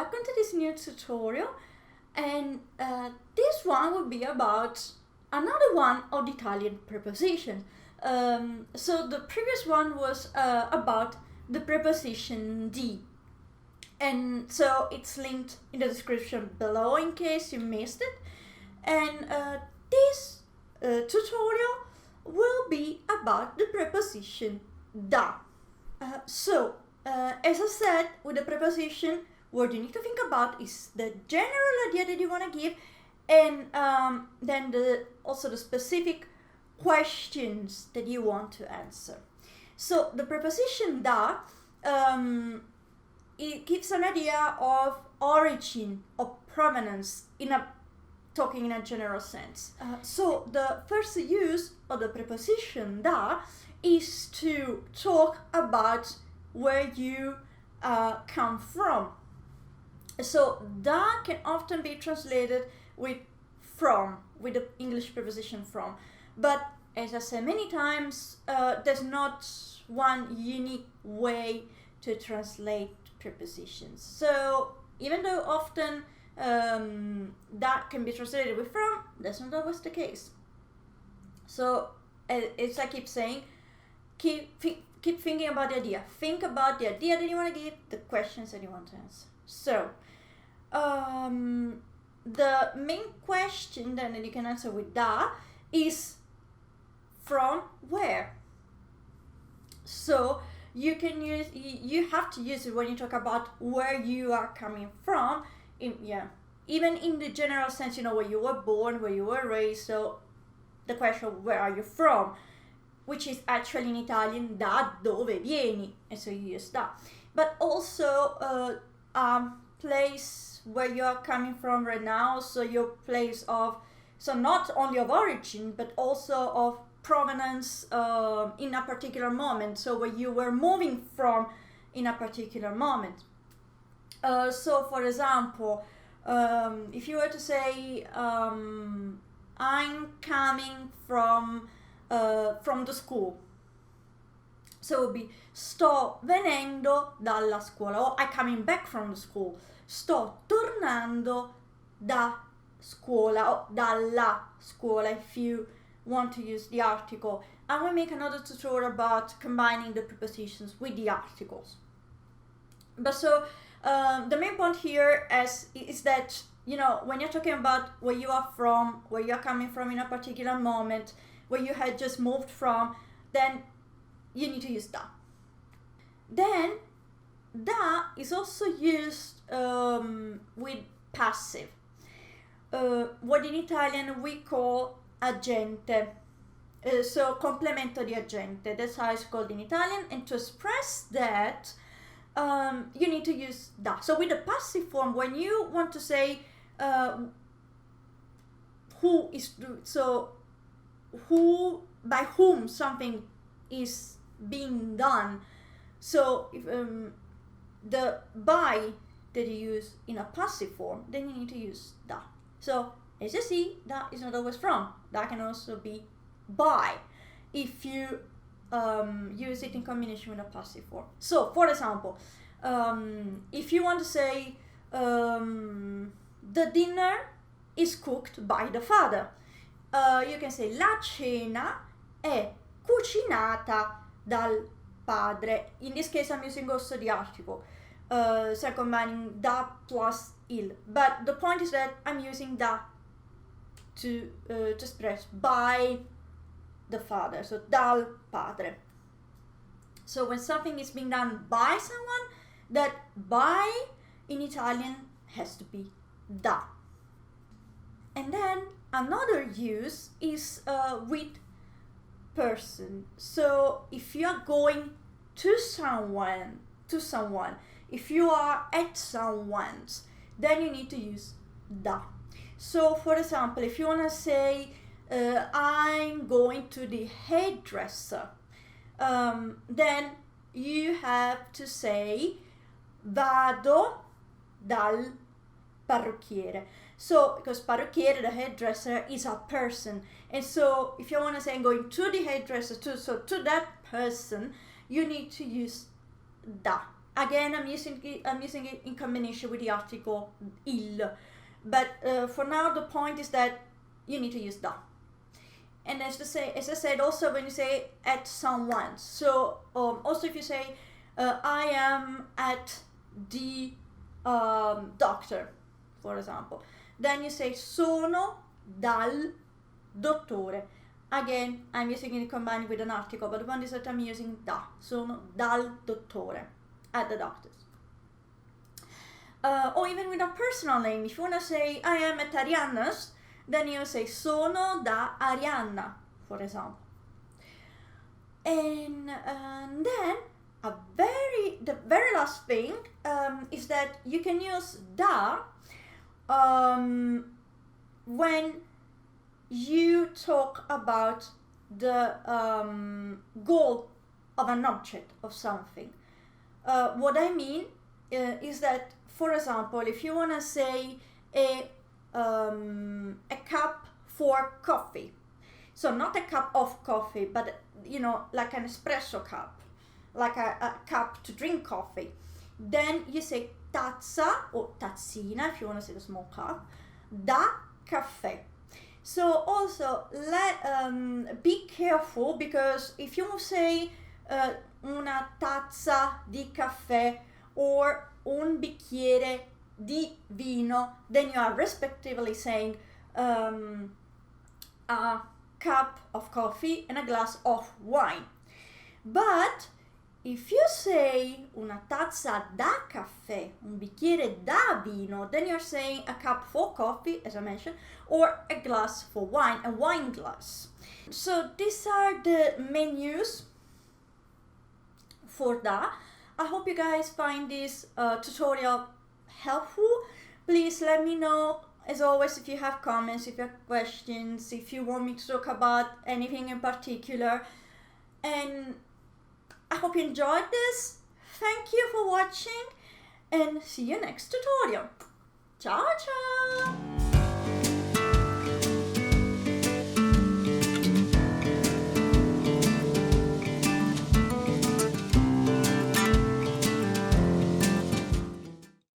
welcome to this new tutorial, and this one will be about another one of the Italian preposition. So the previous one was about the preposition di, and so it's linked in the description below in case you missed it. And this tutorial will be about the preposition da. As I said, with the preposition, what you need to think about is the general idea that you want to give, and then also the specific questions that you want to answer. So the preposition da, it gives an idea of origin, of provenance, talking in a general sense. So the first use of the preposition da is to talk about where you come from. So da can often be translated with from, with the English preposition from. But as I said many times, there's not one unique way to translate prepositions. So even though often that can be translated with from, that's not always the case. So as I keep saying, keep thinking about the idea. Think about the idea that you want to give, the questions that you want to answer. So the main question then that you can answer with da is from where. So you have to use it when you talk about where you are coming from. Even in the general sense, where you were born, where you were raised. So the question, where are you from? Which is actually in Italian da dove vieni, and so you use da. But also place where you are coming from right now, so your place of, so not only of origin, but also of provenance in a particular moment, so where you were moving from in a particular moment. So for example, if you were to say, I'm coming from the school, so it would be sto venendo dalla scuola, or I'm coming back from the school. Sto tornando da scuola, or dalla scuola if you want to use the article. I will make another tutorial about combining the prepositions with the articles. But so the main point here is that, when you're talking about where you are from, where you're coming from in a particular moment, where you had just moved from, then you need to use da. Then da is also used with passive, what in Italian we call agente. So complemento di agente, that's how it's called in Italian. And to express that, you need to use da. So with the passive form, when you want to say by whom something is being done, so if the by that you use in a passive form, then you need to use da. So as you see, da is not always from. Da can also be by if you use it in combination with a passive form. So for example, if you want to say the dinner is cooked by the father, you can say la cena è cucinata dal padre. In this case, I'm using also the article, so I'm combining da plus il. But the point is that I'm using da to express by the father, so dal padre. So when something is being done by someone, that by in Italian has to be da. And then another use is with person. So if you are going to someone, if you are at someone's, then you need to use da. So for example, if you want to say I'm going to the hairdresser, then you have to say vado dal parrucchiere. So because parrucchiere, the hairdresser, is a person, and so if you want to say I'm going to the hairdresser, to that person, you need to use da. Again, I'm using it in combination with the article il. But for now, the point is that you need to use da. And as I said, also when you say at someone. So also if you say I am at the doctor, for example, then you say sono dal dottore. Again, I'm using it combined with an article, but the one is that I'm using da. Sono dal dottore, at the doctor's. Or even with a personal name, if you want to say I am at Arianna's, then you say sono da Arianna, for example. And then the very last thing is that you can use da when you talk about the goal of an object, of something. What I mean is that, for example, if you want to say a cup for coffee, so not a cup of coffee, but like an espresso cup, like a cup to drink coffee, then you say tazza or tazzina if you want to say the small cup, da caffè. So also be careful, because if you say una tazza di caffè or un bicchiere di vino, then you are respectively saying a cup of coffee and a glass of wine. But if you say una tazza da caffè, un bicchiere da vino, then you're saying a cup for coffee, as I mentioned, or a glass for wine, a wine glass. So these are the menus for da. I hope you guys find this tutorial helpful. Please let me know, as always, if you have comments, if you have questions, if you want me to talk about anything in particular. And I hope you enjoyed this. Thank you for watching, and see you next tutorial. Ciao ciao!